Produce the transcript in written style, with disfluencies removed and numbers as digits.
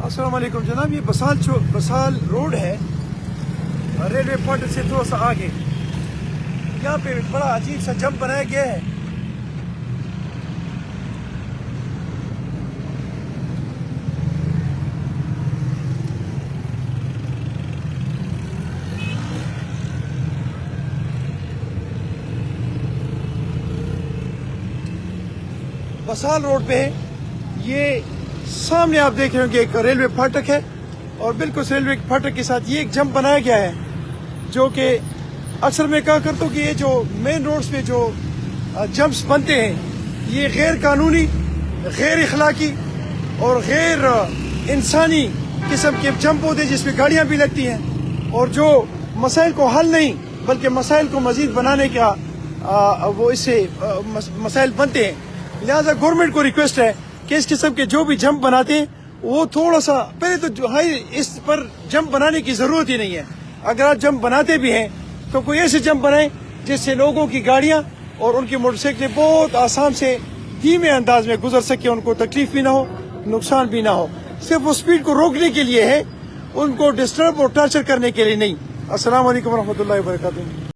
السلام علیکم جناب، یہ بسال روڈ ہے، ریلوے فاٹک سے تھوڑا سا آگے. یہاں پہ بڑا عجیب سا جمپ بنایا گیا ہے. بسال روڈ پہ یہ سامنے آپ دیکھ رہے ہوں کہ ایک ریلوے پھاٹک ہے، اور بالکل اس ریلوے پھاٹک کے ساتھ یہ ایک جمپ بنایا گیا ہے، جو کہ اکثر میں کہا کرتا ہوں کہ یہ جو مین روڈز پہ جو جمپس بنتے ہیں یہ غیر قانونی، غیر اخلاقی اور غیر انسانی قسم کے جمپ ہوتے ہیں، جس پہ گاڑیاں بھی لگتی ہیں اور جو مسائل کو حل نہیں بلکہ مسائل کو مزید بنانے کا وہ اس سے مسائل بنتے ہیں. لہٰذا گورنمنٹ کو ریکویسٹ ہے کہ اس قسم کے جو بھی جمپ بناتے ہیں وہ تھوڑا سا پہلے تو اس پر جمپ بنانے کی ضرورت ہی نہیں ہے. اگر آپ جمپ بناتے بھی ہیں تو کوئی ایسے جمپ بنائیں جس سے لوگوں کی گاڑیاں اور ان کی موٹر سائیکلیں بہت آسان سے دھیمے انداز میں گزر سکے، ان کو تکلیف بھی نہ ہو، نقصان بھی نہ ہو. صرف وہ سپیڈ کو روکنے کے لیے ہے، ان کو ڈسٹرب اور ٹارچر کرنے کے لیے نہیں. السلام علیکم ورحمۃ اللہ وبرکاتہ.